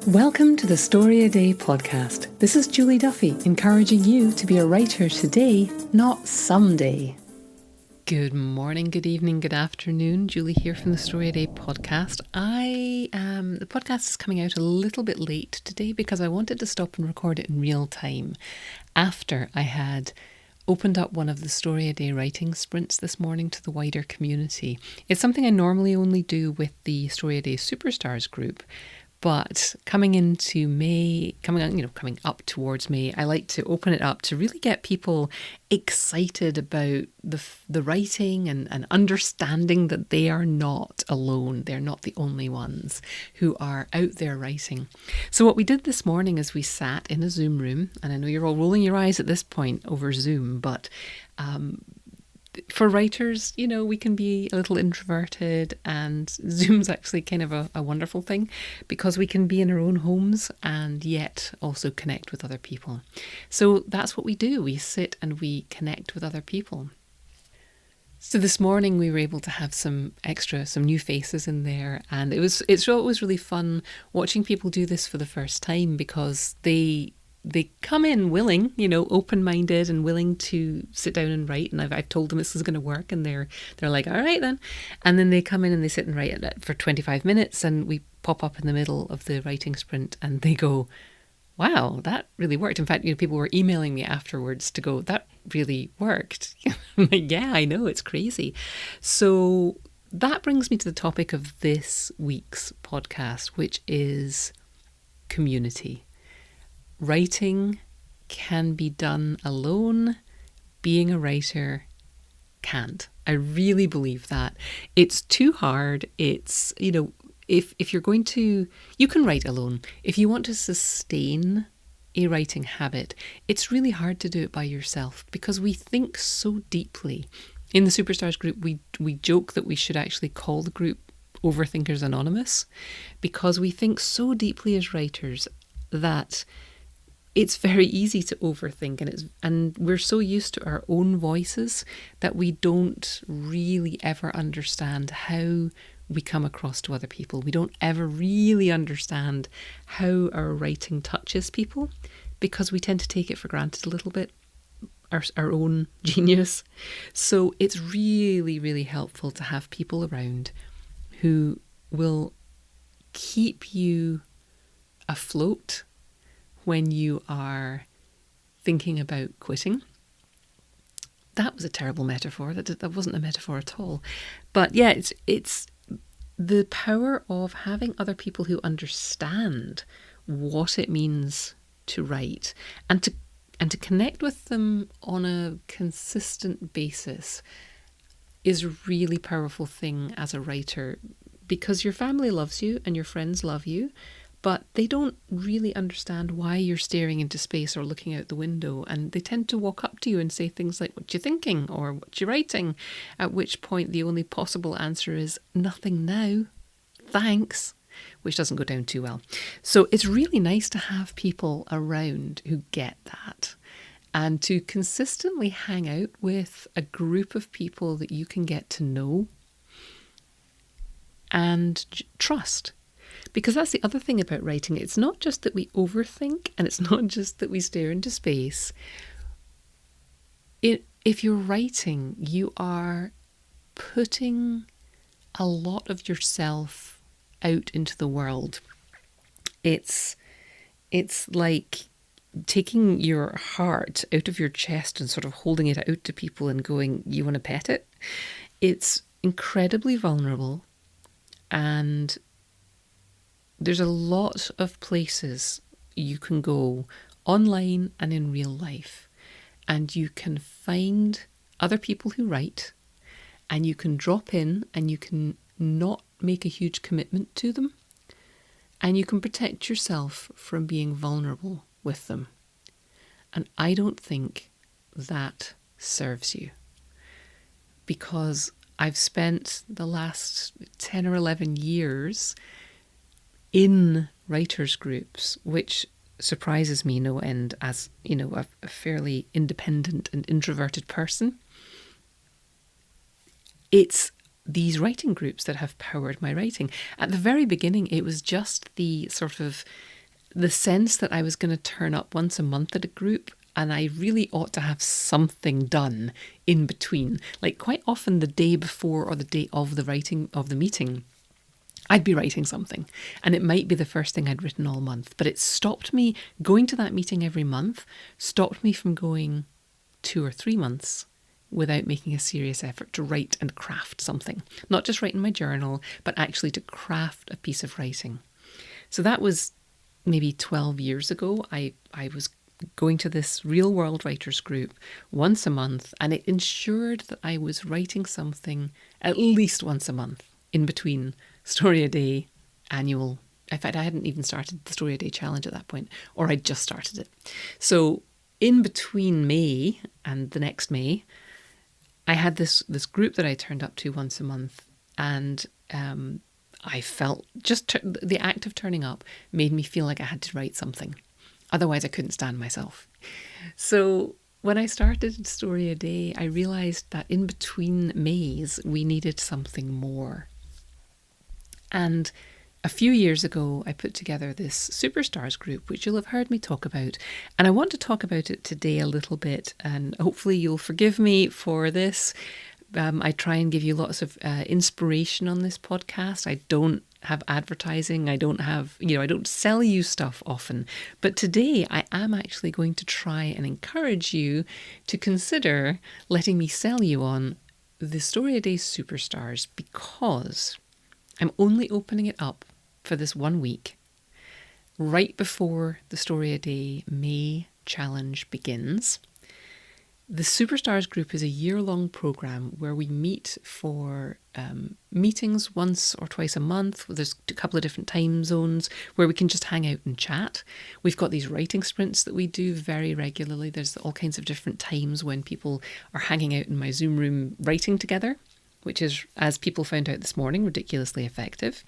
Welcome to the StoryADay podcast. This is Julie Duffy, encouraging you to be a writer today, not someday. Good morning, good evening, good afternoon. Julie here from the StoryADay podcast. The podcast is coming out a little bit late today because I wanted to stop and record it in real time after I had opened up one of the StoryADay writing sprints this morning to the wider community. It's something I normally only do with the StoryADay Superstars group. But coming into May, coming up towards May, I like to open it up to really get people excited about the writing and understanding that they are not alone. They're not the only ones who are out there writing. So what we did this morning is we sat in a Zoom room, and I know you're all rolling your eyes at this point over Zoom, but for writers, we can be a little introverted, and Zoom's actually kind of a wonderful thing because we can be in our own homes and yet also connect with other people. So that's what we do. We sit and we connect with other people. So this morning we were able to have some new faces in there, and it's always really fun watching people do this for the first time because they come in willing, open-minded and willing to sit down and write. And I've told them this is going to work, and they're like, all right then. And then they come in and they sit and write for 25 minutes, and we pop up in the middle of the writing sprint and they go, wow, that really worked. In fact, people were emailing me afterwards to go, that really worked. I'm like, yeah, I know, it's crazy. So that brings me to the topic of this week's podcast, which is community. Writing can be done alone. Being a writer can't. I really believe that. It's too hard. It's, if you're going to, you can write alone. If you want to sustain a writing habit, it's really hard to do it by yourself because we think so deeply. In the Superstars group, we joke that we should actually call the group Overthinkers Anonymous because we think so deeply as writers that it's very easy to overthink, and we're so used to our own voices that we don't really ever understand how we come across to other people. We don't ever really understand how our writing touches people because we tend to take it for granted a little bit, our own genius. So it's really, really helpful to have people around who will keep you afloat when you are thinking about quitting. That was a terrible metaphor. That wasn't a metaphor at all. But yeah, it's the power of having other people who understand what it means to write and to connect with them on a consistent basis is a really powerful thing as a writer because your family loves you and your friends love you, but they don't really understand why you're staring into space or looking out the window. And they tend to walk up to you and say things like, what you thinking? Or what you writing? At which point the only possible answer is nothing now. Thanks. Which doesn't go down too well. So it's really nice to have people around who get that and to consistently hang out with a group of people that you can get to know and trust. Because that's the other thing about writing. It's not just that we overthink and it's not just that we stare into space. If you're writing, you are putting a lot of yourself out into the world. It's like taking your heart out of your chest and sort of holding it out to people and going, you want to pet it? It's incredibly vulnerable, and there's a lot of places you can go online and in real life, and you can find other people who write, and you can drop in and you can not make a huge commitment to them, and you can protect yourself from being vulnerable with them. And I don't think that serves you, because I've spent the last 10 or 11 years in writers' groups, which surprises me no end as, a fairly independent and introverted person. It's these writing groups that have powered my writing. At the very beginning, it was just the sort of the sense that I was going to turn up once a month at a group, and I really ought to have something done in between. Like quite often the day before or the day of the writing of the meeting, I'd be writing something, and it might be the first thing I'd written all month, but it stopped me going to that meeting every month, stopped me from going 2 or 3 months without making a serious effort to write and craft something. Not just write in my journal, but actually to craft a piece of writing. So that was maybe 12 years ago. I was going to this real world writers group once a month, and it ensured that I was writing something at least once a month in between StoryADay annual. In fact, I hadn't even started the StoryADay challenge at that point, or I'd just started it. So in between May and the next May, I had this group that I turned up to once a month, and I felt just the act of turning up made me feel like I had to write something. Otherwise, I couldn't stand myself. So when I started StoryADay, I realised that in between Mays, we needed something more. And a few years ago, I put together this Superstars group, which you'll have heard me talk about. And I want to talk about it today a little bit, and hopefully you'll forgive me for this. I try and give you lots of inspiration on this podcast. I don't have advertising. I don't have, I don't sell you stuff often. But today I am actually going to try and encourage you to consider letting me sell you on the StoryADay Superstars, because I'm only opening it up for this 1 week, right before the StoryADay May challenge begins. The Superstars group is a year-long program where we meet for meetings once or twice a month. There's a couple of different time zones where we can just hang out and chat. We've got these writing sprints that we do very regularly. There's all kinds of different times when people are hanging out in my Zoom room writing together, which is, as people found out this morning, ridiculously effective.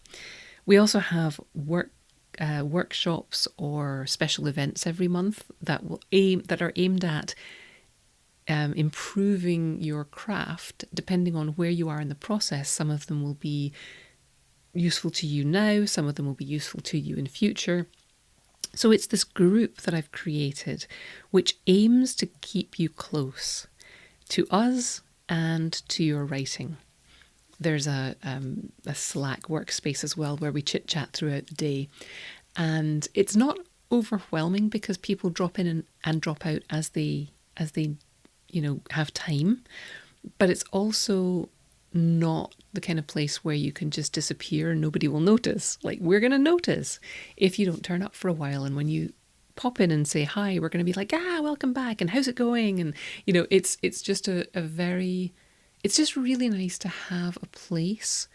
We also have workshops or special events every month that are aimed at improving your craft, depending on where you are in the process. Some of them will be useful to you now, some of them will be useful to you in future. So it's this group that I've created which aims to keep you close to us and to your writing. There's a Slack workspace as well where we chit chat throughout the day, and it's not overwhelming because people drop in and drop out as they have time, but it's also not the kind of place where you can just disappear and nobody will notice. Like, we're going to notice if you don't turn up for a while, and when you pop in and say hi, we're going to be like, welcome back, and how's it going? And it's just it's just really nice to have a place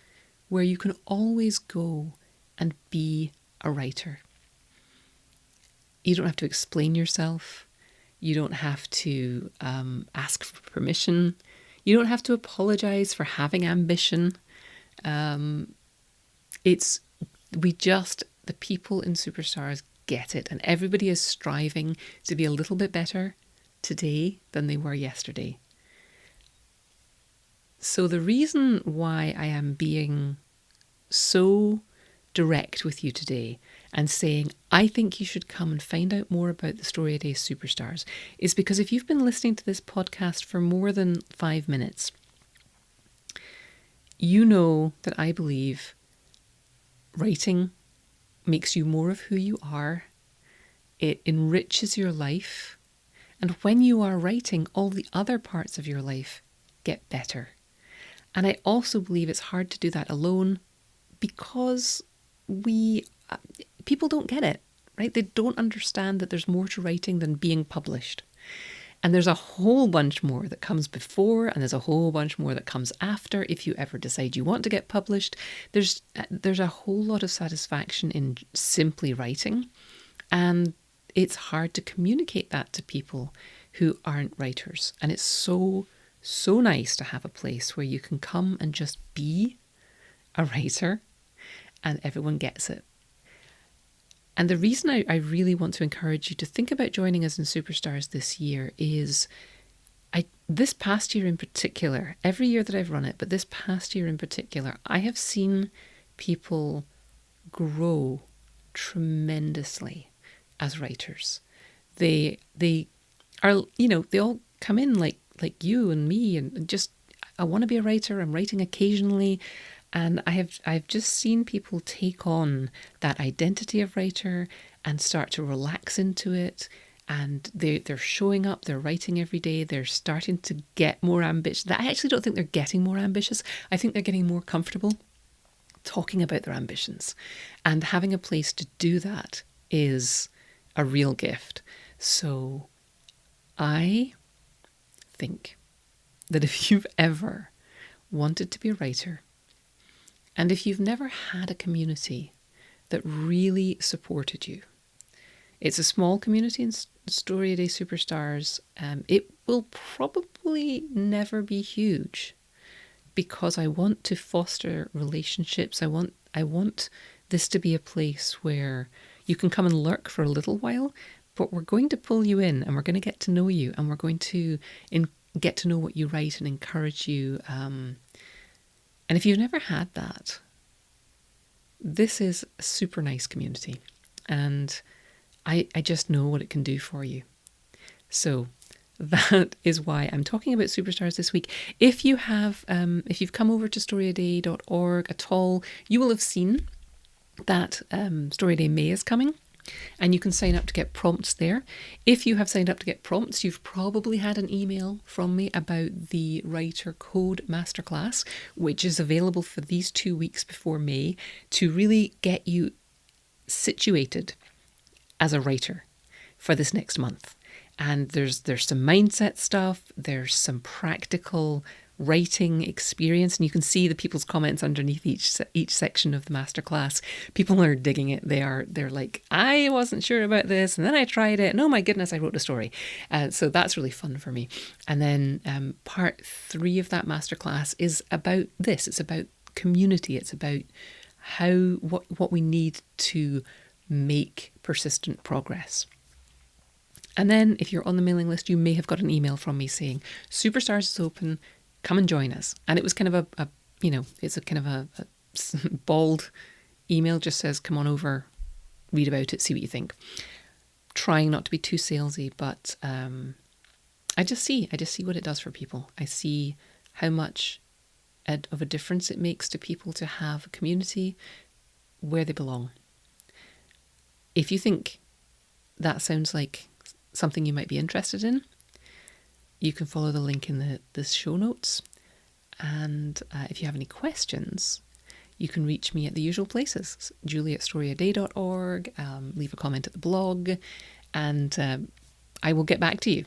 where you can always go and be a writer. You don't have to explain yourself. You don't have to ask for permission. You don't have to apologize for having ambition. The people in Superstars get it, and everybody is striving to be a little bit better today than they were yesterday. So the reason why I am being so direct with you today and saying I think you should come and find out more about the StoryADay Superstars is because if you've been listening to this podcast for more than 5 minutes, you know that I believe writing makes you more of who you are. It enriches your life. And when you are writing, all the other parts of your life get better. And I also believe it's hard to do that alone because people don't get it, right? They don't understand that there's more to writing than being published. And there's a whole bunch more that comes before, and there's a whole bunch more that comes after if you ever decide you want to get published. There's a whole lot of satisfaction in simply writing, and it's hard to communicate that to people who aren't writers. And it's so nice to have a place where you can come and just be a writer and everyone gets it. And the reason I really want to encourage you to think about joining us in Superstars this year is this past year in particular, every year that I've run it, but this past year in particular, I have seen people grow tremendously. as writers. They are, they all come in like you and me, and just, I want to be a writer. I'm writing occasionally. And I've just seen people take on that identity of writer and start to relax into it. And they're showing up, they're writing every day, they're starting to get more ambitious. I actually don't think they're getting more ambitious. I think they're getting more comfortable talking about their ambitions. And having a place to do that is a real gift. So I think that if you've ever wanted to be a writer, and if you've never had a community that really supported you, it's a small community in StoryADay Superstars. It will probably never be huge because I want to foster relationships. I want this to be a place where you can come and lurk for a little while, but we're going to pull you in and we're going to get to know you, and we're going to get to know what you write and encourage you. And if you've never had that, this is a super nice community, and I just know what it can do for you. So that is why I'm talking about Superstars this week. If you have, if you've come over to storyaday.org at all, you will have seen that StoryADay May is coming, and you can sign up to get prompts there. If you have signed up to get prompts, you've probably had an email from me about the Writer Code Masterclass, which is available for these 2 weeks before May to really get you situated as a writer for this next month. And there's some mindset stuff, there's some practical writing experience, and you can see the people's comments underneath each section of the masterclass. People are digging it. They're like, I wasn't sure about this, and then I tried it, and oh my goodness, I wrote a story. So that's really fun for me. And then part 3 of that masterclass is about this. It's about community. It's about what we need to make persistent progress. And then if you're on the mailing list, you may have got an email from me saying, Superstars is open, come and join us. And it was kind of it's a kind of a bald email, just says, come on over, read about it, see what you think. Trying not to be too salesy, but I just see what it does for people. I see how much of a difference it makes to people to have a community where they belong. If you think that sounds like something you might be interested in, you can follow the link in the show notes. And if you have any questions, you can reach me at the usual places. Julie at StoryADay.org, leave a comment at the blog, and I will get back to you.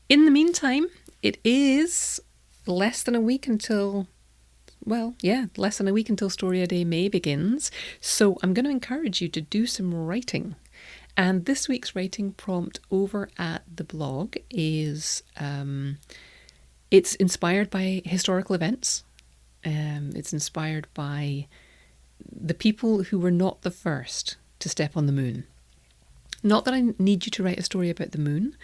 In the meantime, it is less than a week until StoryADay May begins. So I'm going to encourage you to do some writing. And this week's writing prompt over at the blog is, it's inspired by historical events. It's inspired by the people who were not the first to step on the moon. Not that I need you to write a story about the moon,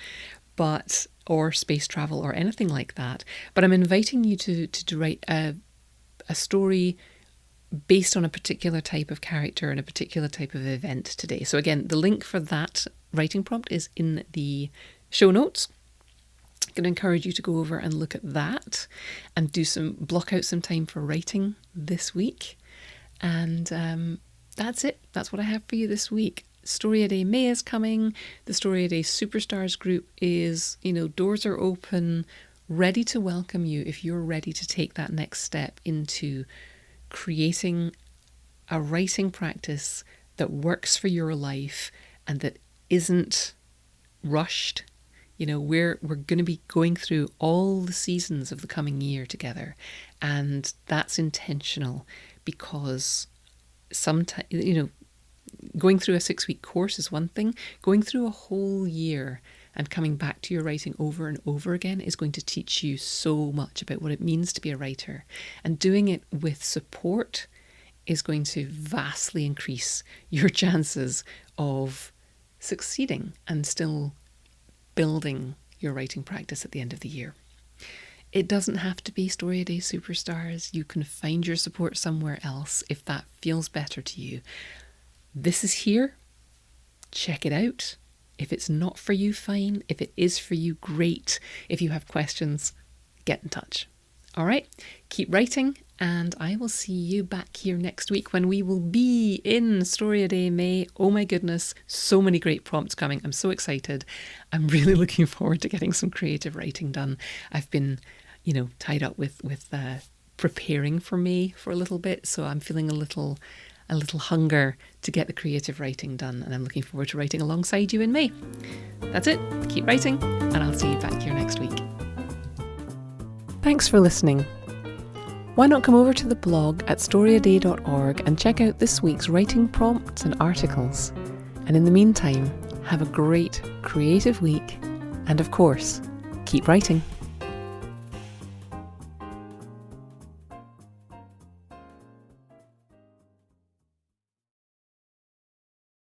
or space travel or anything like that, but I'm inviting you to write a story based on a particular type of character and a particular type of event today. So again, the link for that writing prompt is in the show notes. I'm going to encourage you to go over and look at that and block out some time for writing this week. And that's it. That's what I have for you this week. StoryADay May is coming. The StoryADay Superstars group is, doors are open, ready to welcome you if you're ready to take that next step into creating a writing practice that works for your life and that isn't rushed. We're going to be going through all the seasons of the coming year together, and that's intentional because sometimes, going through a 6-week course is one thing. Going through a whole year and coming back to your writing over and over again is going to teach you so much about what it means to be a writer. And doing it with support is going to vastly increase your chances of succeeding and still building your writing practice at the end of the year. It doesn't have to be StoryADay Superstars. You can find your support somewhere else if that feels better to you. This is here. check it out. If it's not for you, fine. If it is for you, great. If you have questions, get in touch. All right, keep writing, and I will see you back here next week when we will be in StoryADay May. Oh my goodness, so many great prompts coming. I'm so excited. I'm really looking forward to getting some creative writing done. I've been, tied up with preparing for May for a little bit, so I'm feeling a little hunger to get the creative writing done, and I'm looking forward to writing alongside you in May. That's it. Keep writing, and I'll see you back here next week. Thanks for listening. Why not come over to the blog at storyaday.org and check out this week's writing prompts and articles. And in the meantime, have a great creative week, and of course, keep writing.